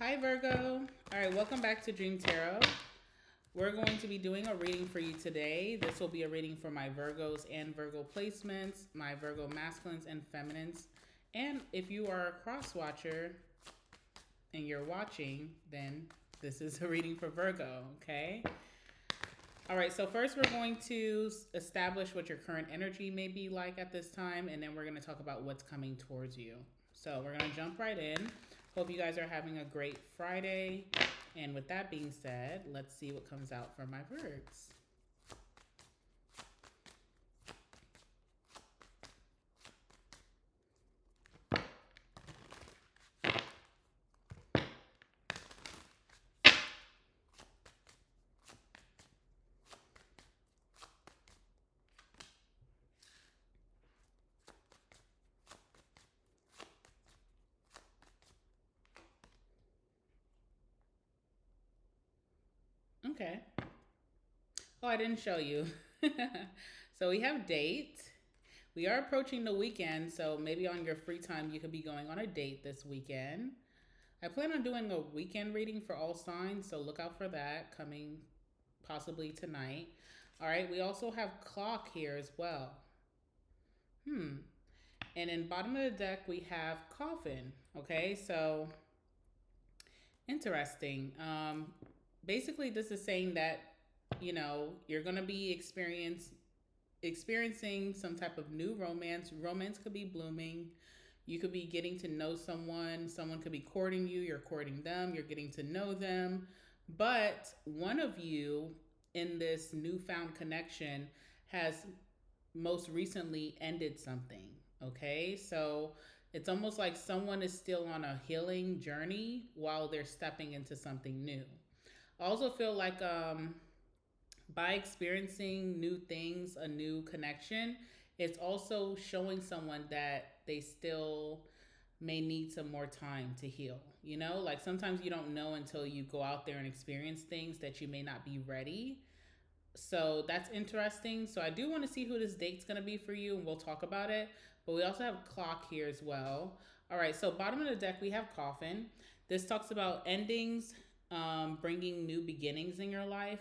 Hi, Virgo. All right, welcome back to Dream Tarot. We're going to be doing a reading for you today. This will be a reading for my Virgos and Virgo placements, my Virgo masculines and feminines. And if you are a cross watcher and you're watching, then this is a reading for Virgo, okay? All right, so first we're going to establish what your current energy may be like at this time, and then we're going to talk about what's coming towards you. So we're going to jump right in. Hope you guys are having a great Friday. And with that being said, let's see what comes out for my Virgs. Okay. Oh, I didn't show you. So we have date. We are approaching the weekend, so maybe on your free time you could be going on a date this weekend. I plan on doing a weekend reading for all signs, so look out for that coming possibly tonight. All right, we also have clock here as well. Hmm. And in bottom of the deck we have coffin. Okay, so interesting. Basically, this is saying that you're gonna be experiencing some type of new romance. Romance could be blooming. You could be getting to know someone. Someone could be courting you. You're courting them. You're getting to know them. But one of you in this newfound connection has most recently ended something. Okay. So it's almost like someone is still on a healing journey while they're stepping into something new. I also feel like by experiencing new things, a new connection, it's also showing someone that they still may need some more time to heal. Like sometimes you don't know until you go out there and experience things that you may not be ready. So that's interesting. So I do want to see who this date's going to be for you, and we'll talk about it. But we also have clock here as well. All right, so bottom of the deck, we have coffin. This talks about endings, bringing new beginnings in your life,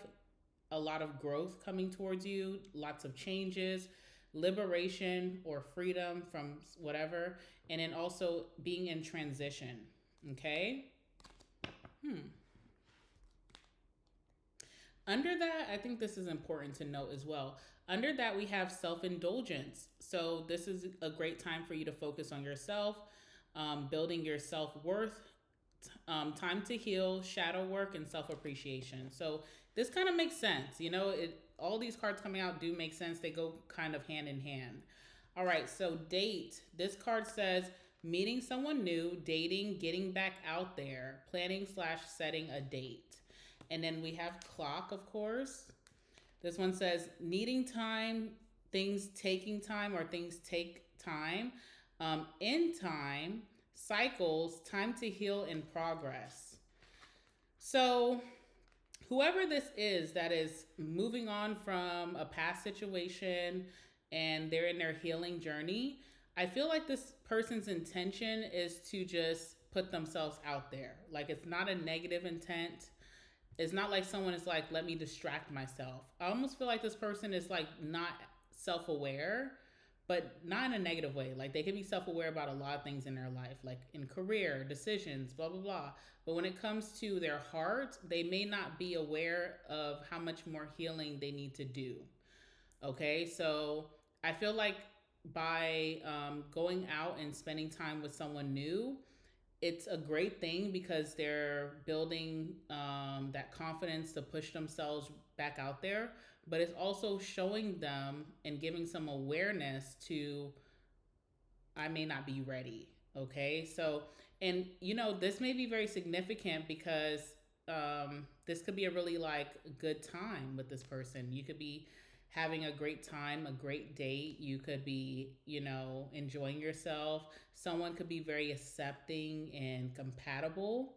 a lot of growth coming towards you, lots of changes, liberation or freedom from whatever, and then also being in transition. Okay? Hmm. Under that, I think this is important to note as well. Under that, we have self indulgence. So, this is a great time for you to focus on yourself, building your self worth, time to heal, shadow work, and self appreciation. So, this kind of makes sense. All these cards coming out do make sense. They go kind of hand in hand. All right, so date. This card says meeting someone new, dating, getting back out there, planning slash setting a date. And then we have clock, of course. This one says needing time, things taking time, or things take time. In time, cycles, time to heal in progress. So, whoever this is that is moving on from a past situation and they're in their healing journey, I feel like this person's intention is to just put themselves out there. Like it's not a negative intent. It's not like someone is like, let me distract myself. I almost feel like this person is like not self aware, but not in a negative way. Like they can be self aware about a lot of things in their life, like in career, decisions, blah, blah, blah. But when it comes to their heart, they may not be aware of how much more healing they need to do. Okay. So I feel like by going out and spending time with someone new, it's a great thing because they're building that confidence to push themselves back out there, but it's also showing them and giving some awareness to I may not be ready. Okay, so and this may be very significant because this could be a really like good time with this person. You could be having a great time, a great date. You could be, enjoying yourself. Someone could be very accepting and compatible.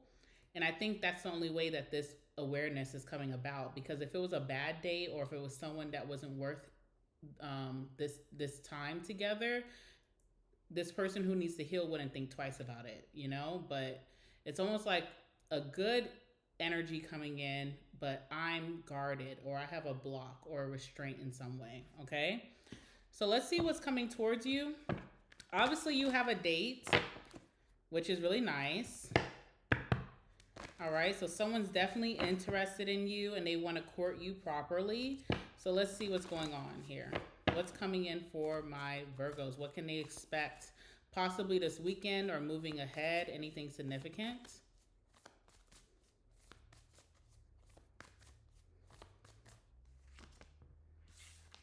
And I think that's the only way that this awareness is coming about. Because if it was a bad date or if it was someone that wasn't worth this time together, this person who needs to heal wouldn't think twice about it. But it's almost like a good energy coming in, but I'm guarded or I have a block or a restraint in some way. Okay. So let's see what's coming towards you. Obviously, you have a date, which is really nice. All right. So someone's definitely interested in you and they want to court you properly. So let's see what's going on here. What's coming in for my Virgos? What can they expect possibly this weekend or moving ahead? Anything significant?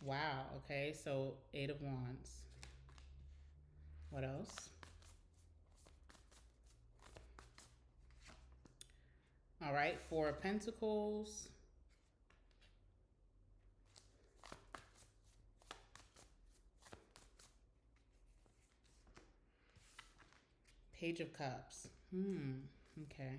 Wow. Okay. So 8 of Wands. What else? All right. 4 of Pentacles. Page of Cups. Okay.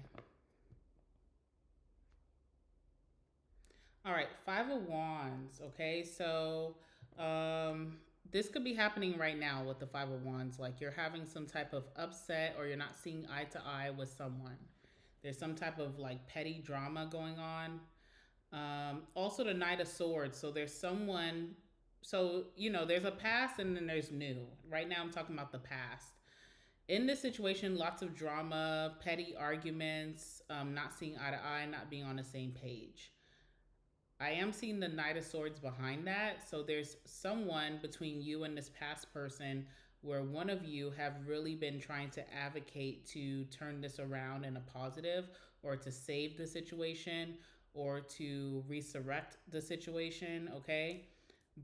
All right, 5 of Wands. Okay, so um, this could be happening right now with the 5 of Wands. Like you're having some type of upset, or you're not seeing eye to eye with someone. There's some type of like petty drama going on. Also, the Knight of Swords. So there's someone. So there's a past and then there's new. Right now, I'm talking about the past. In this situation, lots of drama, petty arguments, not seeing eye to eye, not being on the same page. I am seeing the Knight of Swords behind that. So there's someone between you and this past person where one of you have really been trying to advocate to turn this around in a positive, or to save the situation, or to resurrect the situation, okay?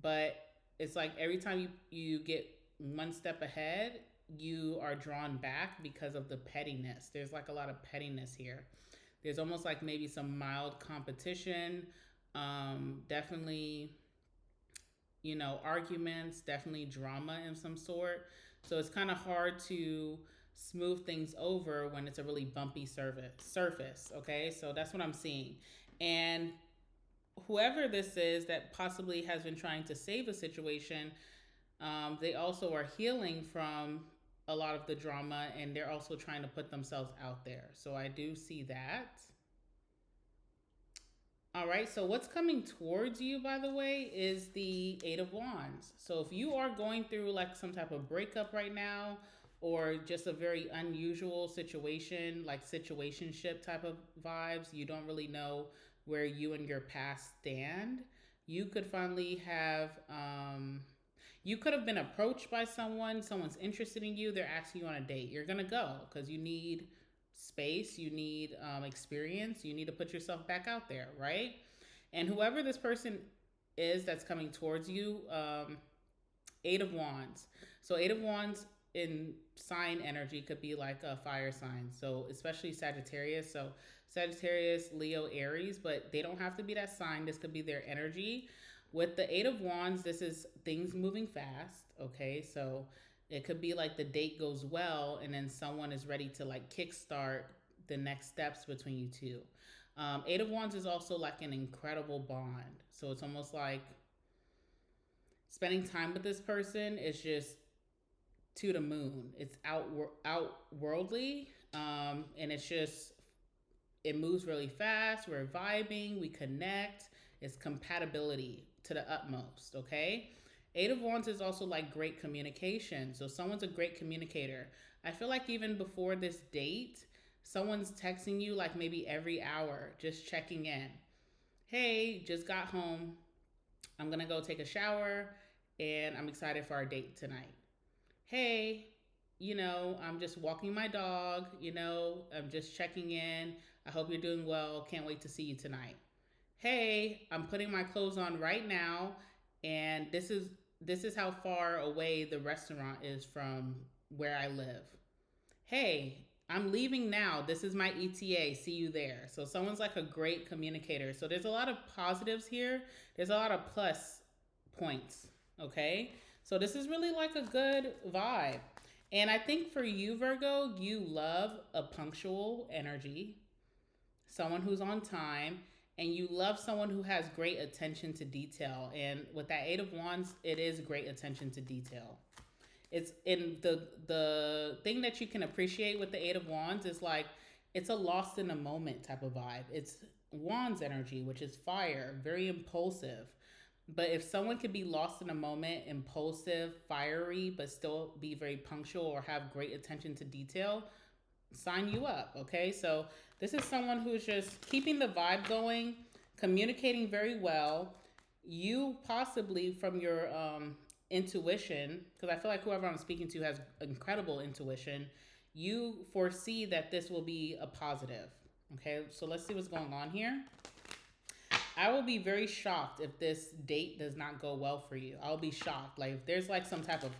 But it's like every time you get one step ahead, you are drawn back because of the pettiness. There's like a lot of pettiness here. There's almost like maybe some mild competition. Definitely, arguments, definitely drama in some sort. So it's kind of hard to smooth things over when it's a really bumpy surface. Okay, so that's what I'm seeing. And whoever this is that possibly has been trying to save a situation, they also are healing from a lot of the drama, and they're also trying to put themselves out there. So I do see that. All right, so what's coming towards you, by the way, is the 8 of Wands. So if you are going through like some type of breakup right now, or just a very unusual situation, like situationship type of vibes, you don't really know where you and your past stand, you could finally have, you could have been approached by someone's interested in you, they're asking you on a date. You're going to go because you need space, you need experience, you need to put yourself back out there, right? And whoever this person is that's coming towards you, 8 of Wands. So 8 of Wands in sign energy could be like a fire sign. So especially Sagittarius. So Sagittarius, Leo, Aries, but they don't have to be that sign. This could be their energy. With the 8 of Wands, this is things moving fast. Okay, so it could be like the date goes well, and then someone is ready to like kickstart the next steps between you two. 8 of Wands is also like an incredible bond. So it's almost like spending time with this person is just to the moon. It's outworldly, and it's just, it moves really fast. We're vibing, we connect. It's compatibility to the utmost. Okay. 8 of Wands is also like great communication. So someone's a great communicator. I feel like even before this date, someone's texting you like maybe every hour, just checking in. Hey, just got home. I'm going to go take a shower and I'm excited for our date tonight. Hey, I'm just walking my dog, I'm just checking in. I hope you're doing well. Can't wait to see you tonight. Hey, I'm putting my clothes on right now, and this is how far away the restaurant is from where I live. Hey, I'm leaving now. This is my ETA. See you there. So someone's like a great communicator. So there's a lot of positives here. There's a lot of plus points. Okay. So this is really like a good vibe. And I think for you, Virgo, you love a punctual energy, someone who's on time, and you love someone who has great attention to detail. And with that 8 of Wands, it is great attention to detail. It's in the thing that you can appreciate with the 8 of Wands is like it's a lost in a moment type of vibe. It's Wands energy, which is fire, very impulsive. But if someone could be lost in a moment, impulsive, fiery, but still be very punctual or have great attention to detail, sign you up. Okay, so this is someone who's just keeping the vibe going, communicating very well. You possibly from your intuition, because I feel like whoever I'm speaking to has incredible intuition, you foresee that this will be a positive. Okay, so let's see what's going on here. I will be very shocked if this date does not go well for you. I'll be shocked. Like if there's like some type of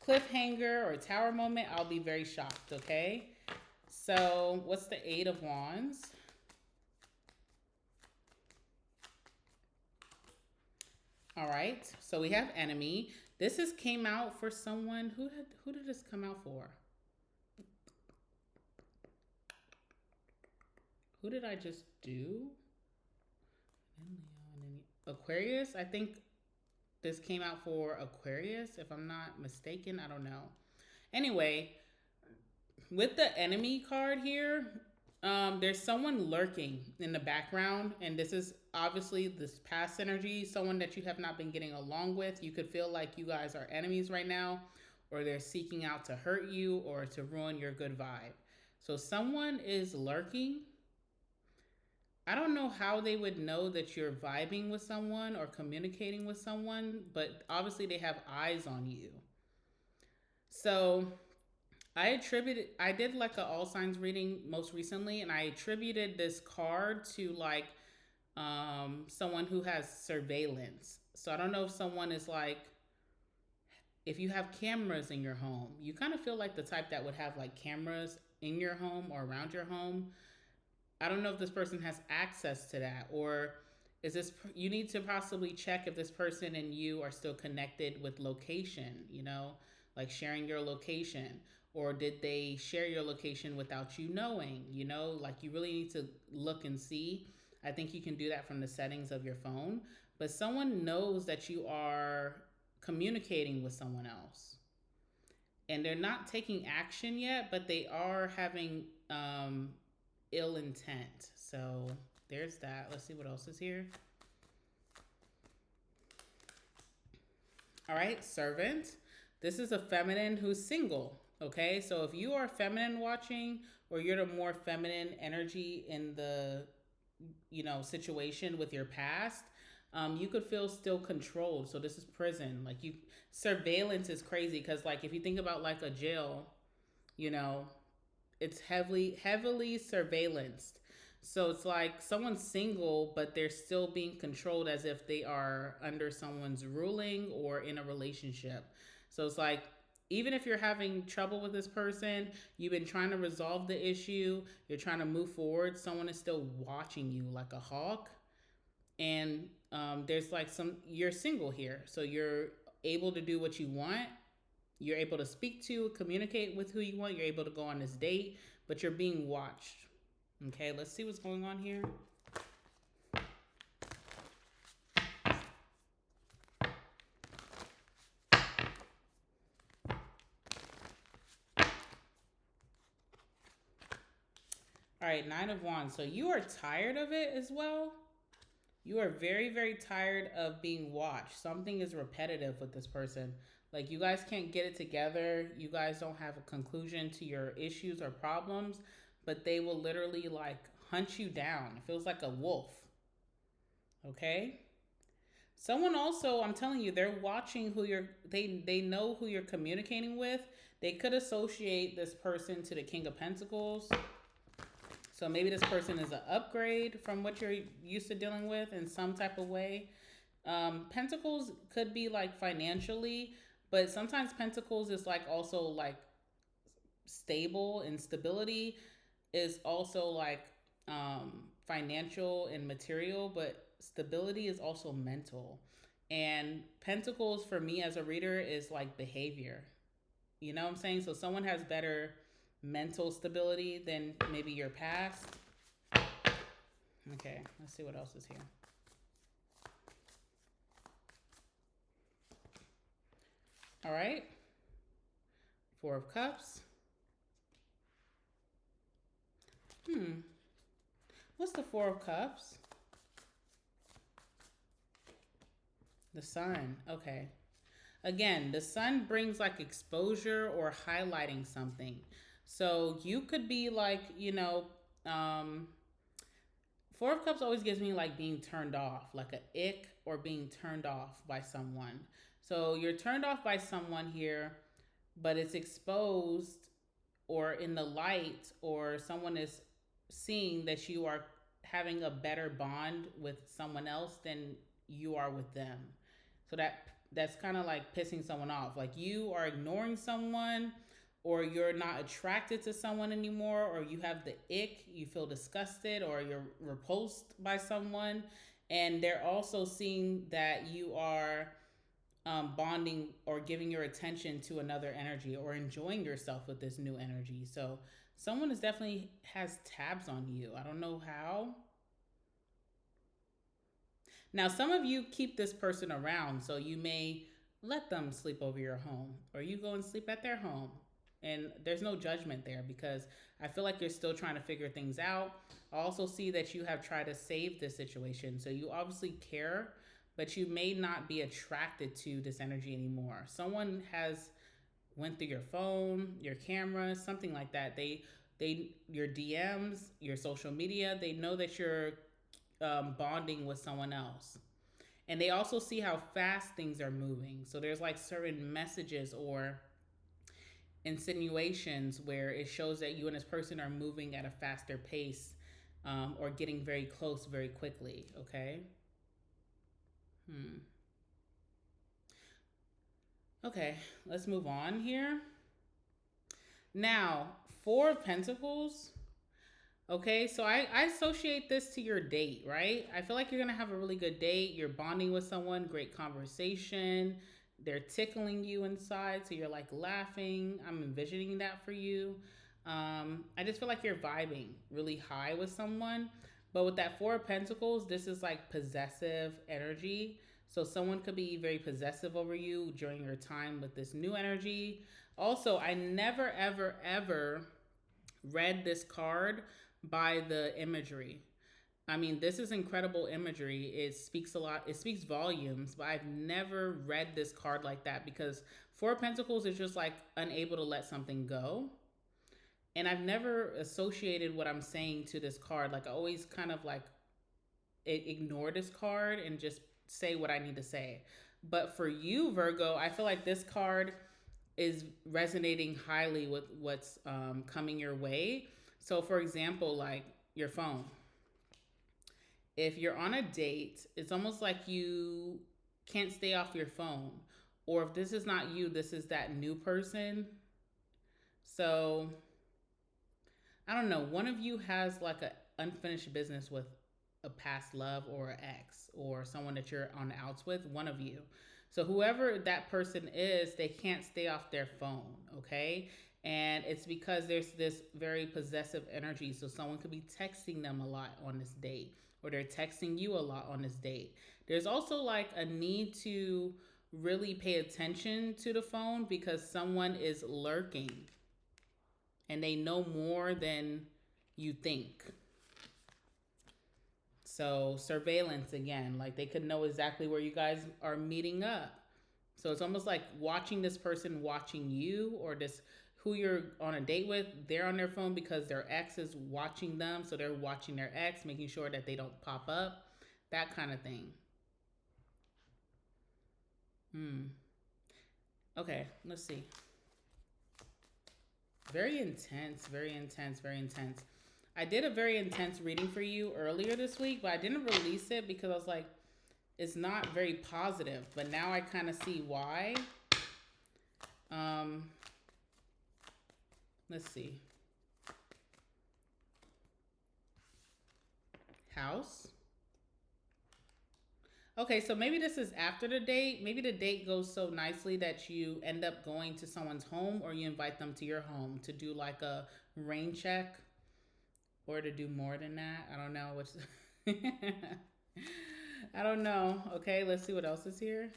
cliffhanger or tower moment, I'll be very shocked. Okay, so what's the Eight of Wands? All right, so we have enemy. This is came out for someone who did this come out for? Who did I just do? Aquarius. I think this came out for Aquarius, if I'm not mistaken. I don't know. Anyway, with the enemy card here, there's someone lurking in the background, and this is obviously this past energy, someone that you have not been getting along with. You could feel like you guys are enemies right now, or they're seeking out to hurt you or to ruin your good vibe. So someone is lurking. I don't know how they would know that you're vibing with someone or communicating with someone, but obviously they have eyes on you. So I did like a all signs reading most recently, and I attributed this card to like someone who has surveillance. So I don't know if someone is like, if you have cameras in your home, you kind of feel like the type that would have like cameras in your home or around your home. I don't know if this person has access to that, or is this, you need to possibly check if this person and you are still connected with location, like sharing your location, or did they share your location without you knowing, like you really need to look and see. I think you can do that from the settings of your phone, but someone knows that you are communicating with someone else and they're not taking action yet, but they are having ill intent. So there's that. Let's see what else is here. All right, servant. This is a feminine who's single. Okay, so if you are feminine watching, or you're the more feminine energy in the situation with your past, you could feel still controlled. So this is prison. Like you, surveillance is crazy because like if you think about like a jail, you know, it's heavily surveillanced. So it's like someone's single, but they're still being controlled as if they are under someone's ruling or in a relationship. So it's like even if you're having trouble with this person, you've been trying to resolve the issue, you're trying to move forward, someone is still watching you like a hawk. And there's like you're single here. So you're able to do what you want. You're able to speak to, communicate with who you want. You're able to go on this date, but you're being watched. Okay, let's see what's going on here. All right, Nine of Wands. So you are tired of it as well. You are very, very tired of being watched. Something is repetitive with this person. Like you guys can't get it together. You guys don't have a conclusion to your issues or problems, but they will literally like hunt you down. It feels like a wolf. Okay? Someone also, I'm telling you, they're watching who they know who you're communicating with. They could associate this person to the King of Pentacles. So maybe this person is an upgrade from what you're used to dealing with in some type of way. Pentacles could be like financially, but sometimes Pentacles is like also like stable, and stability is also like financial and material, but stability is also mental. And Pentacles for me as a reader is like behavior. You know what I'm saying? So someone has better mental stability than maybe your past. Okay, let's see what else is here. All right. Four of Cups. Hmm. What's the Four of Cups? The Sun. Okay. Again, the sun brings like exposure or highlighting something. So you could be like, um, Four of Cups always gives me like being turned off, like a ick or being turned off by someone. So you're turned off by someone here, but it's exposed or in the light, or someone is seeing that you are having a better bond with someone else than you are with them. So that's kind of like pissing someone off. Like you are ignoring someone, or you're not attracted to someone anymore, or you have the ick, you feel disgusted, or you're repulsed by someone, and they're also seeing that you are bonding or giving your attention to another energy or enjoying yourself with this new energy. So someone is definitely has tabs on you. I don't know how. Now, some of you keep this person around, so you may let them sleep over your home or you go and sleep at their home. And there's no judgment there because I feel like you're still trying to figure things out. I also see that you have tried to save this situation. So you obviously care, but you may not be attracted to this energy anymore. Someone has went through your phone, your camera, something like that. They your DMs, your social media, they know that you're bonding with someone else. And they also see how fast things are moving. So there's like certain messages or insinuations where it shows that you and this person are moving at a faster pace, or getting very close very quickly. Okay. Hmm. Okay, let's move on here. Now, Four of Pentacles. Okay, so I associate this to your date, right? I feel like you're gonna have a really good date. You're bonding with someone, great conversation. They're tickling you inside, so you're like laughing. I'm envisioning that for you. I just feel like you're vibing really high with someone. But with that Four of Pentacles, this is like possessive energy. So someone could be very possessive over you during your time with this new energy. Also, I never, ever, ever read this card by the imagery. I mean, this is incredible imagery. It speaks a lot, it speaks volumes, but I've never read this card like that because Four of Pentacles is just like unable to let something go. And I've never associated what I'm saying to this card. Like, I always kind of like ignore this card and just say what I need to say. But for you, Virgo, I feel like this card is resonating highly with what's coming your way. So, for example, like your phone. If you're on a date, it's almost like you can't stay off your phone. Or if this is not you, this is that new person. So, I don't know. One of you has like a unfinished business with a past love or an ex or someone that you're on the outs with. One of you. So whoever that person is, they can't stay off their phone. Okay. And it's because there's this very possessive energy. So someone could be texting them a lot on this date, or they're texting you a lot on this date. There's also like a need to really pay attention to the phone because someone is lurking and they know more than you think. So surveillance again, like they could know exactly where you guys are meeting up. So it's almost like watching this person watching you, or this who you're on a date with. They're on their phone because their ex is watching them, so they're watching their ex, making sure that they don't pop up, that kind of thing. Hmm. Okay, let's see. Very intense, very intense, very intense. I did a very intense reading for you earlier this week, but I didn't release it because I was like, it's not very positive. But now I kind of see why. Um, let's see. House. Okay, so maybe this is after the date. Maybe the date goes so nicely that you end up going to someone's home, or you invite them to your home to do like a rain check, or to do more than that. I don't know. Which I don't know. Okay, let's see what else is here.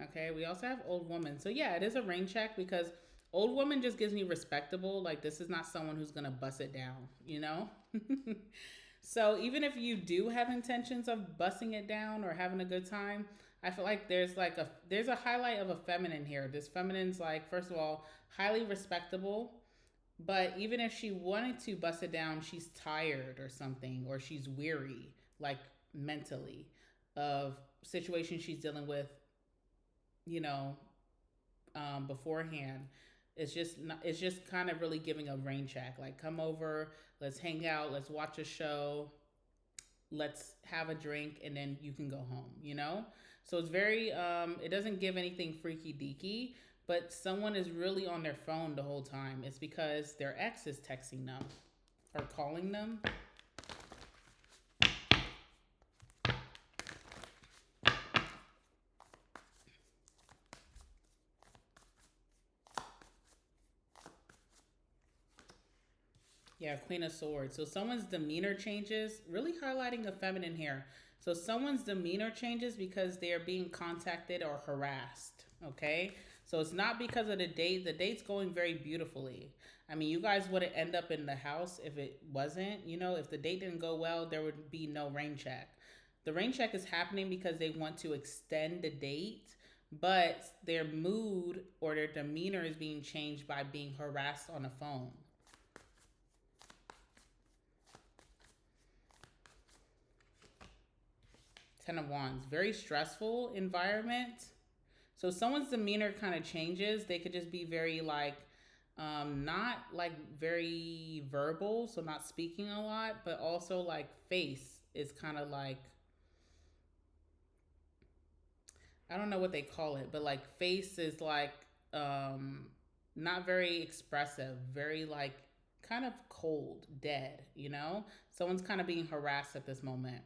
Okay, we also have old woman. So yeah, it is a rain check because Old woman just gives me respectable. Like, this is not someone who's gonna bust it down, you know? So even if you do have intentions of busting it down or having a good time, I feel like there's a highlight of a feminine here. This feminine's like, first of all, highly respectable, but even if she wanted to bust it down, she's tired or something, or she's weary, like mentally, of situations she's dealing with, you know, beforehand. It's just kind of really giving a rain check. Like, come over, let's hang out, let's watch a show, let's have a drink, and then you can go home. You know. So it's very it doesn't give anything freaky deaky, but someone is really on their phone the whole time. It's because their ex is texting them or calling them. Yeah, Queen of Swords. So someone's demeanor changes, really highlighting the feminine here. So someone's demeanor changes because they are being contacted or harassed. Okay. So it's not because of the date. The date's going very beautifully. I mean, you guys wouldn't end up in the house if it wasn't. You know, if the date didn't go well, there would be no rain check. The rain check is happening because they want to extend the date, but their mood or their demeanor is being changed by being harassed on the phone. Ten of Wands, very stressful environment. So someone's demeanor kind of changes. They could just be very like, not like very verbal, so not speaking a lot, but also like face is kind of like, I don't know what they call it, but like face is like, not very expressive, very like kind of cold, dead, you know? Someone's kind of being harassed at this moment.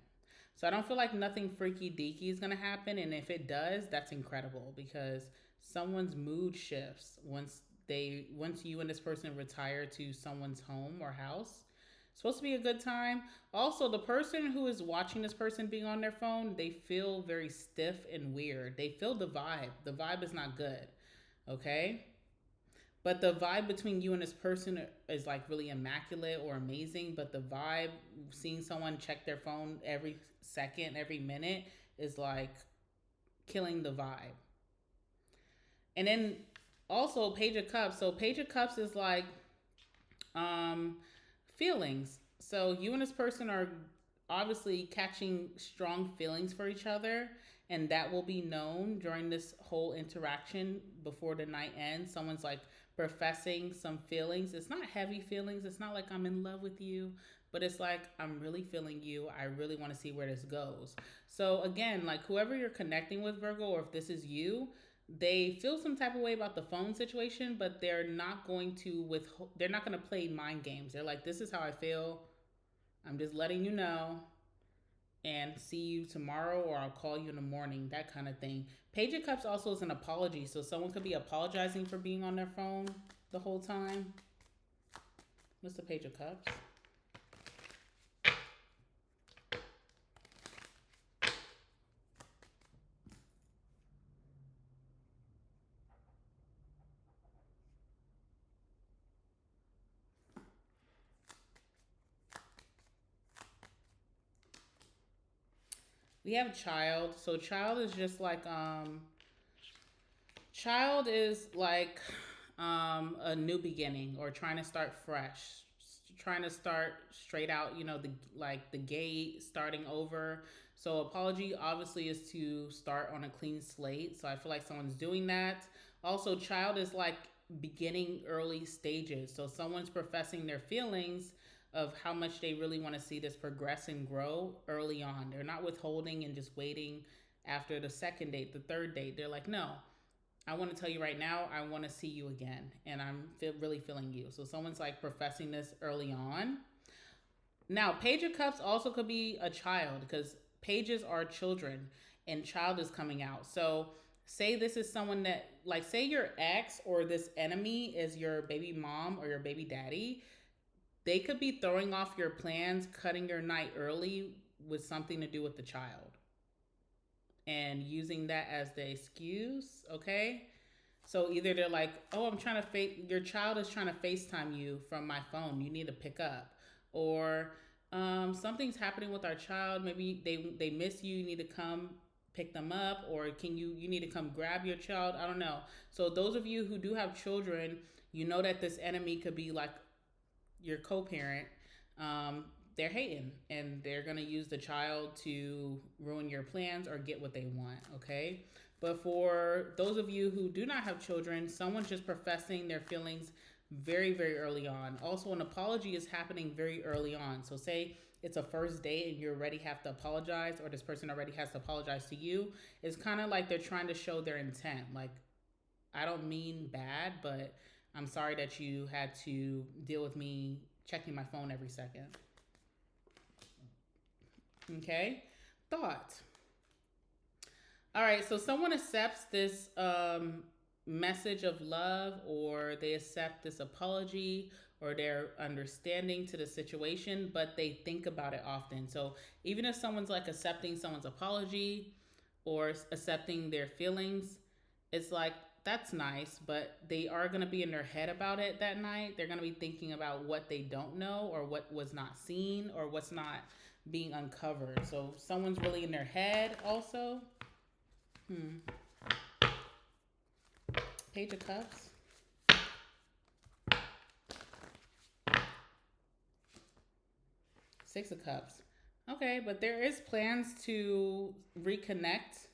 So I don't feel like nothing freaky deaky is gonna happen, and if it does, that's incredible because someone's mood shifts once you and this person retire to someone's home or house. It's supposed to be a good time. Also, the person who is watching this person being on their phone, they feel very stiff and weird. They feel the vibe. The vibe is not good. Okay? But the vibe between you and this person is like really immaculate or amazing. But the vibe, seeing someone check their phone every second, every minute, is like killing the vibe. And then also Page of Cups. So Page of Cups is like um feelings. So you and this person are obviously catching strong feelings for each other, and that will be known during this whole interaction before the night ends. Someone's like professing some feelings. It's not heavy feelings. It's not like I'm in love with you, but it's like I'm really feeling you. I really want to see where this goes. So again, like whoever you're connecting with, Virgo, or if this is you, they feel some type of way about the phone situation, but they're not going to play mind games. They're like, this is how I feel. I'm just letting you know, and see you tomorrow, or I'll call you in the morning, that kind of thing. Page of Cups also is an apology, so someone could be apologizing for being on their phone the whole time. What's the Page of Cups? We have Child. So Child is just like Child is like a new beginning, or trying to start fresh, trying to start straight out, you know, the gate, starting over. So apology obviously is to start on a clean slate. So I feel like someone's doing that. Also, Child is like beginning early stages. So someone's professing their feelings of how much they really want to see this progress and grow early on. They're not withholding and just waiting after the second date, the third date. They're like, no, I want to tell you right now, I want to see you again, and really feeling you. So someone's like professing this early on. Now, Page of Cups also could be a child, because pages are children, and child is coming out. So say this is someone that, like, say your ex or this enemy is your baby mom or your baby daddy. They could be throwing off your plans, cutting your night early with something to do with the child, and using that as the excuse, okay? So either they're like, "Oh, I'm trying to your child is trying to FaceTime you from my phone. You need to pick up," or something's happening with our child. Maybe they miss you. You need to come pick them up, or can you need to come grab your child. I don't know. So those of you who do have children, you know that this enemy could be like your co-parent. Um, they're hating and they're gonna use the child to ruin your plans or get what they want. Okay. But for those of you who do not have children, someone's just professing their feelings very, very early on. Also, an apology is happening very early on. So, say it's a first date and you already have to apologize, or this person already has to apologize to you. It's kind of like they're trying to show their intent. Like, I don't mean bad, but I'm sorry that you had to deal with me checking my phone every second. Okay? Thought. All right, so someone accepts this message of love, or they accept this apology, or they're understanding to the situation, but they think about it often. So even if someone's like accepting someone's apology or accepting their feelings, it's like that's nice, but they are going to be in their head about it that night. They're going to be thinking about what they don't know, or what was not seen, or what's not being uncovered. So someone's really in their head also. Page of Cups. Six of Cups. Okay, but there is plans to reconnect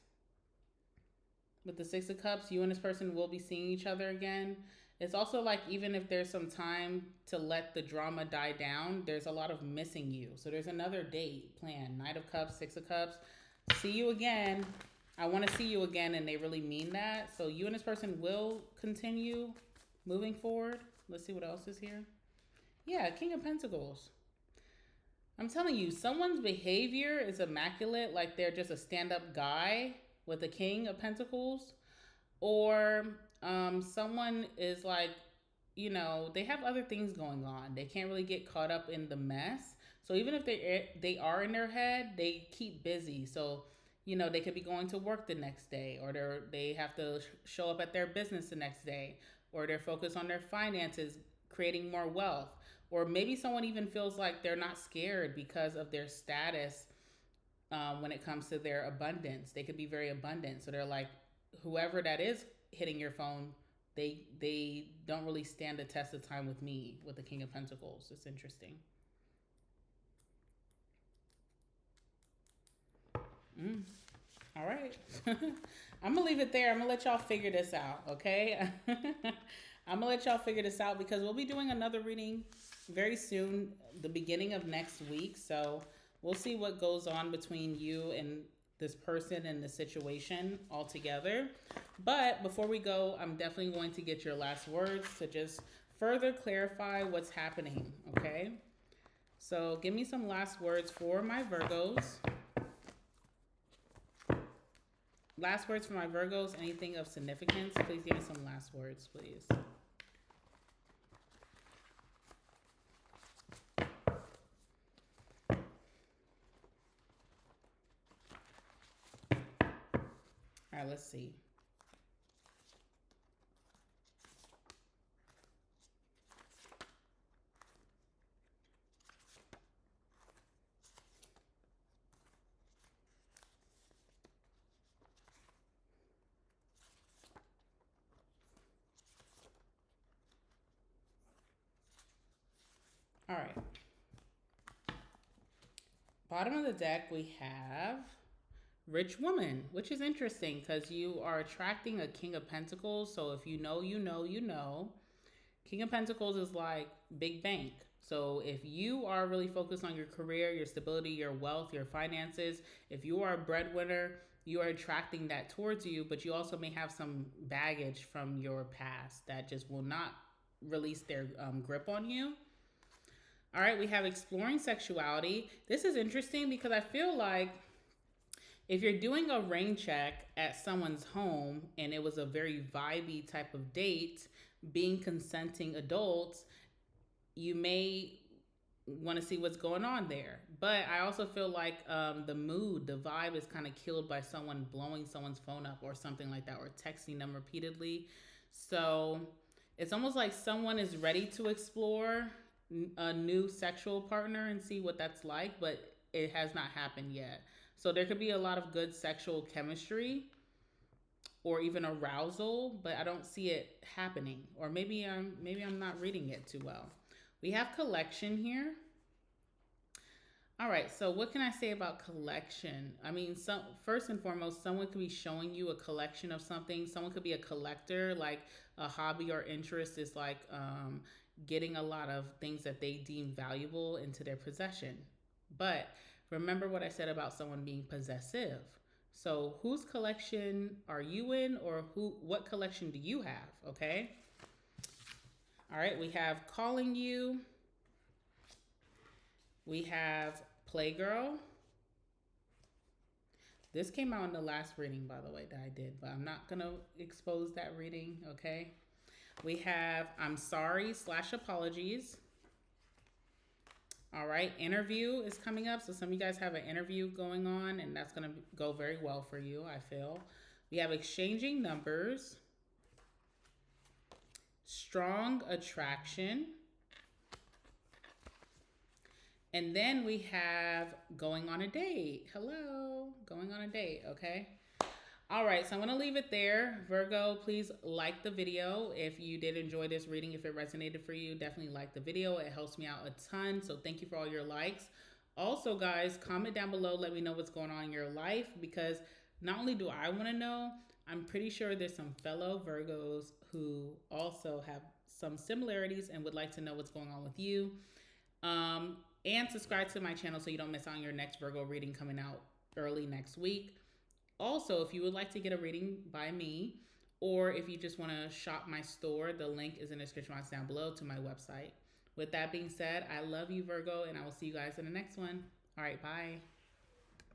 with the Six of Cups. You and this person will be seeing each other again. It's also like, even if there's some time to let the drama die down, there's a lot of missing you. So there's another date planned. Knight of Cups, Six of Cups. See you again. I want to see you again, and they really mean that. So you and this person will continue moving forward. Let's see what else is here. Yeah, King of Pentacles. I'm telling you, someone's behavior is immaculate, like they're just a stand-up guy with the King of Pentacles. Or someone is like, they have other things going on. They can't really get caught up in the mess. So even if they are in their head, they keep busy. So they could be going to work the next day, or they have to show up at their business the next day, or they're focused on their finances, creating more wealth. Or maybe someone even feels like they're not scared because of their status when it comes to their abundance. They could be very abundant. So they're like, whoever that is hitting your phone, they don't really stand the test of time with me, with the King of Pentacles. It's interesting. All right. I'm going to leave it there. I'm going to let y'all figure this out, okay? I'm going to let y'all figure this out because we'll be doing another reading very soon, the beginning of next week. So we'll see what goes on between you and this person and the situation altogether. But before we go, I'm definitely going to get your last words to just further clarify what's happening, okay? So give me some last words for my Virgos. Last words for my Virgos, anything of significance? Please give me some last words, please. All right, let's see. All right. Bottom of the deck, we have Rich Woman, which is interesting because you are attracting a King of Pentacles. So if you know, you know, you know. King of Pentacles is like big bank. So if you are really focused on your career, your stability, your wealth, your finances, if you are a breadwinner, you are attracting that towards you, but you also may have some baggage from your past that just will not release their grip on you. All right, we have exploring sexuality. This is interesting because I feel like if you're doing a rain check at someone's home and it was a very vibey type of date, being consenting adults, you may want to see what's going on there. But I also feel like the mood, the vibe is kind of killed by someone blowing someone's phone up or something like that, or texting them repeatedly. So it's almost like someone is ready to explore a new sexual partner and see what that's like, but it has not happened yet. So there could be a lot of good sexual chemistry or even arousal, but I don't see it happening. Or maybe I'm not reading it too well. We have collection here. All right, so what can I say about collection? I mean, first and foremost, someone could be showing you a collection of something. Someone could be a collector, like a hobby or interest is like getting a lot of things that they deem valuable into their possession. But remember what I said about someone being possessive. So, whose collection are you in, or what collection do you have? Okay. All right, we have calling you. We have Playgirl. This came out in the last reading, by the way, that I did, but I'm not going to expose that reading, okay? We have I'm sorry / apologies. All right, interview is coming up. So some of you guys have an interview going on, and that's going to go very well for you, I feel. We have exchanging numbers, strong attraction. And then we have going on a date. Hello, going on a date, okay? All right, so I'm gonna leave it there. Virgo, please like the video if you did enjoy this reading. If it resonated for you, definitely like the video. It helps me out a ton, so thank you for all your likes. Also, guys, comment down below. Let me know what's going on in your life, because not only do I wanna know, I'm pretty sure there's some fellow Virgos who also have some similarities and would like to know what's going on with you. And subscribe to my channel so you don't miss out on your next Virgo reading coming out early next week. Also, if you would like to get a reading by me, or if you just want to shop my store, the link is in the description box down below to my website. With that being said, I love you, Virgo, and I will see you guys in the next one. All right, bye.